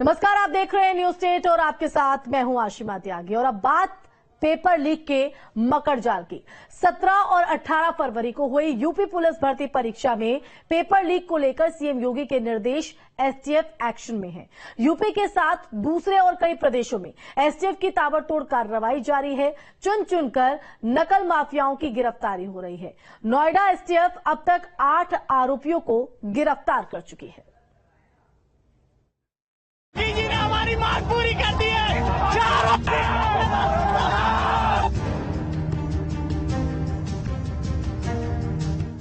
नमस्कार, आप देख रहे हैं न्यूज स्टेट और आपके साथ मैं हूं आशिमा त्यागी। और अब बात पेपर लीक के मकर जाल की। 17 और 18 फरवरी को हुई यूपी पुलिस भर्ती परीक्षा में पेपर लीक को लेकर सीएम योगी के निर्देश एसटीएफ एक्शन में है। यूपी के साथ दूसरे और कई प्रदेशों में एसटीएफ की ताबड़तोड़ कार्रवाई जारी है। चुन चुनकर नकल माफियाओं की गिरफ्तारी हो रही है। नोएडा एसटीएफ अब तक 8 आरोपियों को गिरफ्तार कर चुकी है। जी ने हमारी मांग पूरी कर दी है।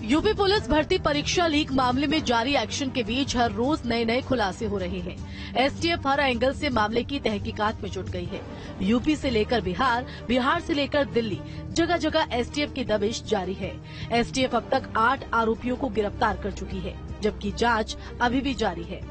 यूपी पुलिस भर्ती परीक्षा लीक मामले में जारी एक्शन के बीच हर रोज नए खुलासे हो रहे हैं। एसटीएफ हर एंगल से मामले की तहकीकात में जुट गई है। यूपी से लेकर बिहार, बिहार से लेकर दिल्ली, जगह जगह एसटीएफ की दबिश जारी है। एसटीएफ अब तक 8 आरोपियों को गिरफ्तार कर चुकी है, जबकि जांच अभी भी जारी है।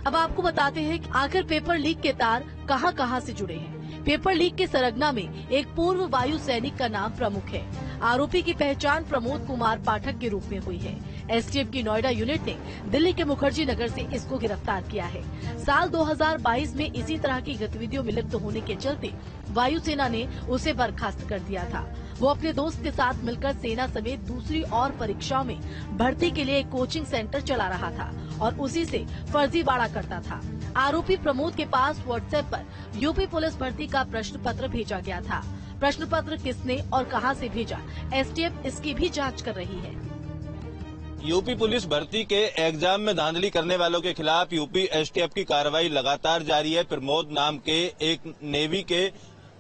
अब आपको बताते हैं कि आखिर पेपर लीक के तार कहां से जुड़े हैं। पेपर लीक के सरगना में एक पूर्व वायु सैनिक का नाम प्रमुख है। आरोपी की पहचान प्रमोद कुमार पाठक के रूप में हुई है। एसटीएफ की नोएडा यूनिट ने दिल्ली के मुखर्जी नगर से इसको गिरफ्तार किया है। साल 2022 में इसी तरह की गतिविधियों में लिप्त होने के चलते वायुसेना ने उसे बर्खास्त कर दिया था। वो अपने दोस्त के साथ मिलकर सेना समेत दूसरी और परीक्षाओं में भर्ती के लिए एक कोचिंग सेंटर चला रहा था और उसी से फर्जीवाड़ा करता था। आरोपी प्रमोद के पास व्हाट्सएप पर यूपी पुलिस भर्ती का प्रश्न पत्र भेजा गया था। प्रश्न पत्र किसने और कहां से भेजा, एसटीएफ इसकी भी जांच कर रही है। यूपी पुलिस भर्ती के एग्जाम में धांधली करने वालों के खिलाफ यूपी एसटीएफ की कार्रवाई लगातार जारी है। प्रमोद नाम के एक नेवी के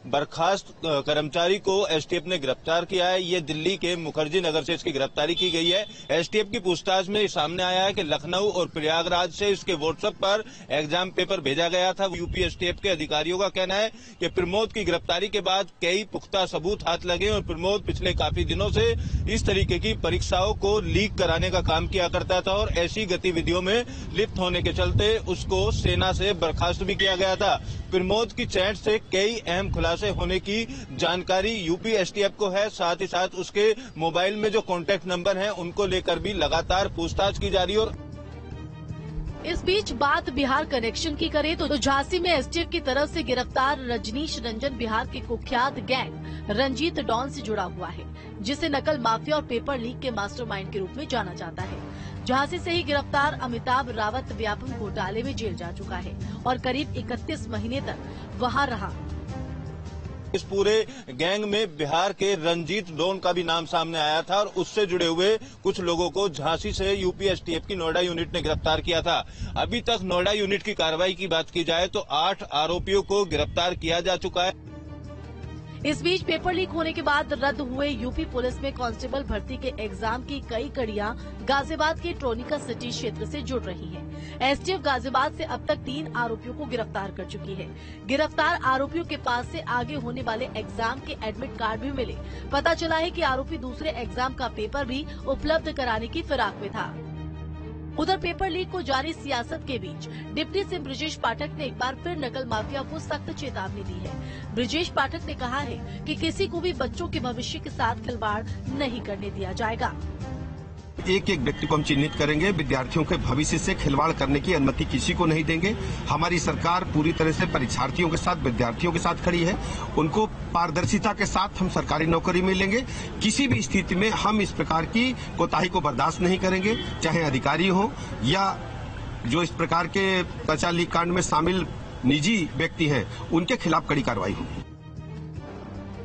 बर्खास्त कर्मचारी को एसटीएफ ने गिरफ्तार किया है। ये दिल्ली के मुखर्जी नगर से इसकी गिरफ्तारी की गई है। एसटीएफ की पूछताछ में सामने आया है कि लखनऊ और प्रयागराज से इसके व्हाट्सएप पर एग्जाम पेपर भेजा गया था। यूपी एसटीएफ के अधिकारियों का कहना है कि प्रमोद की गिरफ्तारी के बाद कई पुख्ता सबूत हाथ लगे और प्रमोद पिछले काफी दिनों से इस तरीके की परीक्षाओं को लीक कराने का काम किया करता था और ऐसी गतिविधियों में लिप्त होने के चलते उसको सेना से बर्खास्त भी किया गया था। प्रमोद की चैट से कई अहम खुलासे होने की जानकारी यूपी एसटीएफ को है। साथ ही साथ उसके मोबाइल में जो कॉन्टैक्ट नंबर हैं उनको लेकर भी लगातार पूछताछ की जा रही है। और इस बीच बात बिहार कनेक्शन की करें तो झांसी में एसटीएफ की तरफ से गिरफ्तार रजनीश रंजन बिहार के कुख्यात गैंग रंजीत डॉन से जुड़ा हुआ है, जिसे नकल माफिया और पेपर लीक के मास्टरमाइंड के रूप में जाना जाता है। झांसी से ही गिरफ्तार अमिताभ रावत व्यापम घोटाले में जेल जा चुका है और करीब 31 महीने तक वहां रहा। इस पूरे गैंग में बिहार के रंजीत डॉन का भी नाम सामने आया था और उससे जुड़े हुए कुछ लोगों को झांसी से यूपी एसटीएफ की नोएडा यूनिट ने गिरफ्तार किया था। अभी तक नोएडा यूनिट की कार्रवाई की बात की जाए तो 8 आरोपियों को गिरफ्तार किया जा चुका है। इस बीच पेपर लीक होने के बाद रद्द हुए यूपी पुलिस में कांस्टेबल भर्ती के एग्जाम की कई कड़ियां गाजियाबाद के ट्रोनिका सिटी क्षेत्र से जुड़ रही हैं। एसटीएफ गाजियाबाद से अब तक 3 आरोपियों को गिरफ्तार कर चुकी है। गिरफ्तार आरोपियों के पास से आगे होने वाले एग्जाम के एडमिट कार्ड भी मिले। पता चला है कि आरोपी दूसरे एग्जाम का पेपर भी उपलब्ध कराने की फिराक में था। उधर पेपर लीक को जारी सियासत के बीच डिप्टी सीएम ब्रजेश पाठक ने एक बार फिर नकल माफिया को सख्त चेतावनी दी है। ब्रजेश पाठक ने कहा है कि किसी को भी बच्चों के भविष्य के साथ खिलवाड़ नहीं करने दिया जाएगा। एक एक व्यक्ति को हम चिन्हित करेंगे। विद्यार्थियों के भविष्य से खिलवाड़ करने की अनुमति किसी को नहीं देंगे। हमारी सरकार पूरी तरह से परीक्षार्थियों के साथ, विद्यार्थियों के साथ खड़ी है। उनको पारदर्शिता के साथ हम सरकारी नौकरी में लेंगे। किसी भी स्थिति में हम इस प्रकार की कोताही को बर्दाश्त नहीं करेंगे, चाहे अधिकारी हो या जो इस प्रकार के पर्चा लीक कांड में शामिल निजी व्यक्ति हैं, उनके खिलाफ कड़ी कार्रवाई होगी।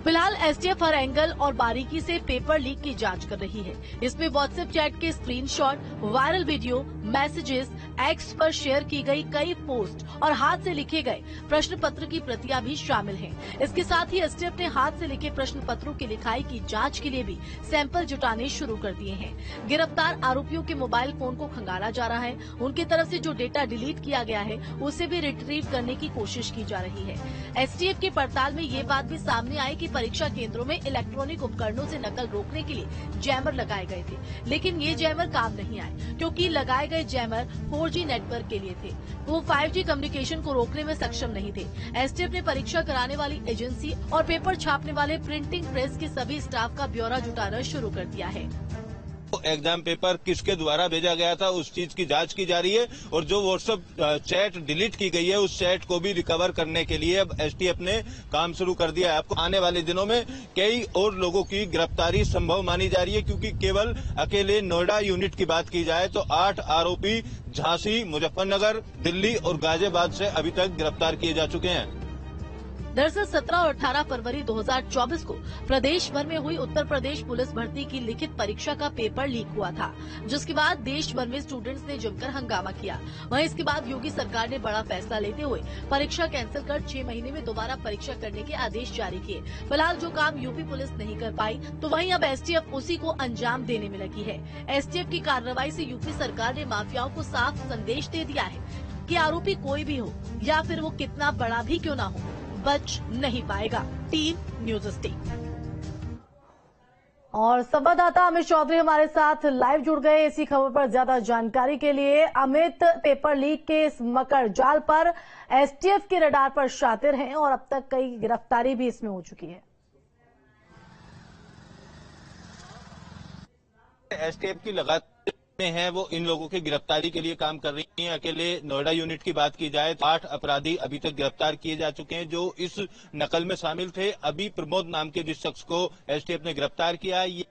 फिलहाल एसटीएफ हर एंगल और बारीकी से पेपर लीक की जांच कर रही है। इसमें व्हाट्सएप चैट के screenshot, viral video, messages, x पर शेयर की गई कई पोस्ट और हाथ से लिखे गए प्रश्न पत्र की प्रतियां भी शामिल हैं। इसके साथ ही एसटीएफ ने हाथ से लिखे प्रश्न पत्रों की लिखाई की जांच के लिए भी सैंपल जुटाने शुरू कर दिए हैं। गिरफ्तार आरोपियों के मोबाइल फोन को खंगाला जा रहा है। उनकी तरफ से जो डेटा डिलीट किया गया है उसे भी रिट्रीव करने की कोशिश की जा रही है। एसटीएफ की पड़ताल में ये बात भी सामने आई कि परीक्षा केंद्रों में इलेक्ट्रॉनिक उपकरणों से नकल रोकने के लिए जैमर लगाए गए थे, लेकिन ये जैमर काम नहीं आए क्योंकि लगाए गए जैमर 4G नेटवर्क के लिए थे। वो 5G कम्युनिकेशन को रोकने में सक्षम नहीं थे। एसटीएफ ने परीक्षा कराने वाली एजेंसी और पेपर छापने वाले प्रिंटिंग प्रेस के सभी स्टाफ का ब्यौरा जुटाना शुरू कर दिया है। एग्जाम पेपर किसके द्वारा भेजा गया था उस चीज की जांच की जा रही है और जो व्हाट्सएप चैट डिलीट की गई है उस चैट को भी रिकवर करने के लिए अब एसटीएफ ने काम शुरू कर दिया है। आपको आने वाले दिनों में कई और लोगों की गिरफ्तारी संभव मानी जा रही है, क्योंकि केवल अकेले नोएडा यूनिट की बात की जाए तो 8 आरोपी झांसी, मुजफ्फरनगर, दिल्ली और गाजियाबाद से अभी तक गिरफ्तार किए जा चुके हैं। दरअसल 17 और 18 फरवरी 2024 को प्रदेश भर में हुई उत्तर प्रदेश पुलिस भर्ती की लिखित परीक्षा का पेपर लीक हुआ था, जिसके बाद देश भर में स्टूडेंट्स ने जमकर हंगामा किया। वहीं इसके बाद योगी सरकार ने बड़ा फैसला लेते हुए परीक्षा कैंसिल कर 6 महीने में दोबारा परीक्षा करने के आदेश जारी किए। फिलहाल जो काम यूपी पुलिस नहीं कर पाई तो वहीं अब एसटीएफ उसी को अंजाम देने में लगी है। एसटीएफ की कार्रवाई से यूपी सरकार ने माफियाओं को साफ संदेश दे दिया है कि आरोपी कोई भी हो या फिर वो कितना बड़ा भी क्यों न हो, बच नहीं पाएगा। Team news state. और संवाददाता अमित चौधरी हमारे साथ लाइव जुड़ गए इसी खबर पर ज्यादा जानकारी के लिए। अमित, पेपर लीक के इस मकर जाल पर एसटीएफ के रडार पर शातिर हैं और अब तक कई गिरफ्तारी भी इसमें हो चुकी है। एसटीएफ की लगातार हैं वो इन लोगों की गिरफ्तारी के लिए काम कर रही हैं। अकेले नोएडा यूनिट की बात की जाए तो 8 अपराधी अभी तक गिरफ्तार किए जा चुके हैं जो इस नकल में शामिल थे। अभी प्रमोद नाम के जिस शख्स को एसटीएफ ने गिरफ्तार किया, ये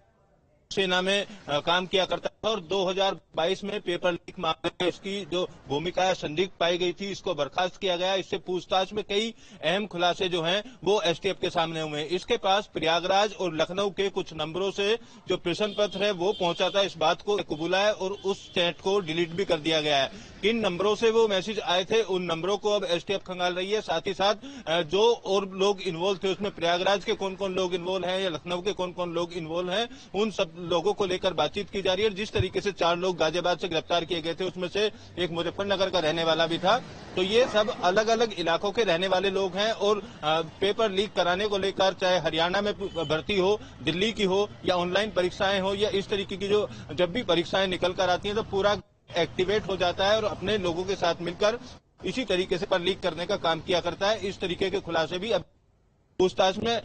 सेना में काम किया करता था और 2022 में पेपर लीक मामले में इसकी जो भूमिका संदिग्ध पाई गई थी इसको बर्खास्त किया गया। इससे पूछताछ में कई अहम खुलासे जो हैं वो एसटीएफ के सामने हुए। इसके पास प्रयागराज और लखनऊ के कुछ नंबरों से जो प्रश्न पत्र है वो पहुंचा था, इस बात को कबूला है और उस चैट को डिलीट भी कर दिया गया है। किन नंबरों से वो मैसेज आए थे उन नंबरों को अब एसटीएफ खंगाल रही है। साथ ही साथ जो और लोग इन्वॉल्व थे उसमें प्रयागराज के कौन कौन लोग इन्वॉल्व हैं या लखनऊ के कौन कौन लोग इन्वॉल्व हैं, उन सब लोगों को लेकर बातचीत की जा रही है। जिस तरीके से 4 लोग गाजियाबाद से गिरफ्तार किए गए थे उसमें से एक मुजफ्फरनगर का रहने वाला भी था। तो ये सब अलग अलग इलाकों के रहने वाले लोग हैं और पेपर लीक कराने को लेकर चाहे हरियाणा में भर्ती हो, दिल्ली की हो या ऑनलाइन परीक्षाएं हो या इस तरीके की जो जब भी परीक्षाएं निकल कर आती हैं तो पूरा एक्टिवेट हो जाता है और अपने लोगों के साथ मिलकर इसी तरीके से पर लीक करने का काम किया करता है। इस तरीके के खुलासे भी अब पूछताछ में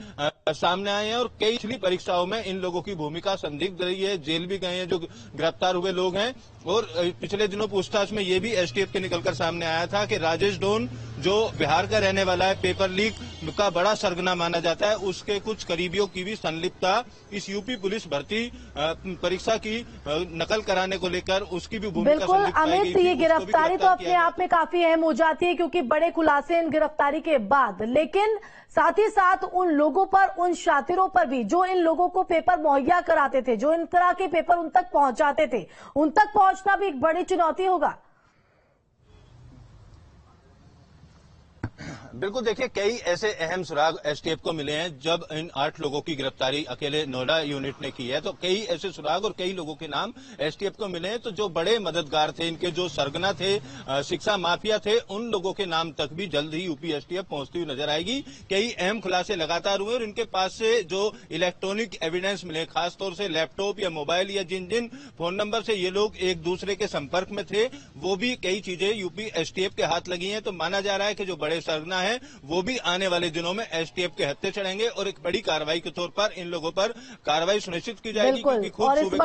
सामने आए हैं और कई पिछली परीक्षाओं में इन लोगों की भूमिका संदिग्ध रही है, जेल भी गए हैं जो गिरफ्तार हुए लोग हैं। और पिछले दिनों पूछताछ में ये भी एसटीएफ के निकलकर सामने आया था कि राजेश डोन जो बिहार का रहने वाला है, पेपर लीक का बड़ा सरगना माना जाता है, उसके कुछ करीबियों की भी संलिप्तता इस यूपी पुलिस भर्ती परीक्षा की नकल कराने को लेकर उसकी भी भूमिका बिल्कुल अमित, ये गिरफ्तारी तो अपने आप में काफी अहम हो जाती है क्योंकि बड़े खुलासे इन गिरफ्तारी के बाद, लेकिन साथ ही साथ उन लोगों पर, उन शातिरों पर भी जो इन लोगों को पेपर मुहैया कराते थे, जो इन तरह के पेपर उन तक पहुंचाते थे, उन तक पहुंचना भी एक बड़ी चुनौती होगा। बिल्कुल, देखिए कई ऐसे अहम सुराग एसटीएफ को मिले हैं। जब इन 8 लोगों की गिरफ्तारी अकेले नोएडा यूनिट ने की है तो कई ऐसे सुराग और कई लोगों के नाम एसटीएफ को मिले हैं। तो जो बड़े मददगार थे, इनके जो सरगना थे, शिक्षा माफिया थे, उन लोगों के नाम तक भी जल्द ही यूपी एसटीएफ पहुंचती हुई नजर आएगी। कई अहम खुलासे लगातार हुए और इनके पास से जो इलेक्ट्रॉनिक एविडेंस मिले, खासतौर से लैपटॉप या मोबाइल या जिन जिन फोन नंबर से ये लोग एक दूसरे के संपर्क में थे, वो भी कई चीजें यूपी एसटीएफ के हाथ लगी हैं। तो माना जा रहा है कि जो बड़े सरगना है वो भी आने वाले दिनों में एसटीएफ के हत्थे चढ़ेंगे और एक बड़ी कार्रवाई के तौर पर इन लोगों पर कार्रवाई सुनिश्चित की जाएगी क्योंकि खुद सूबे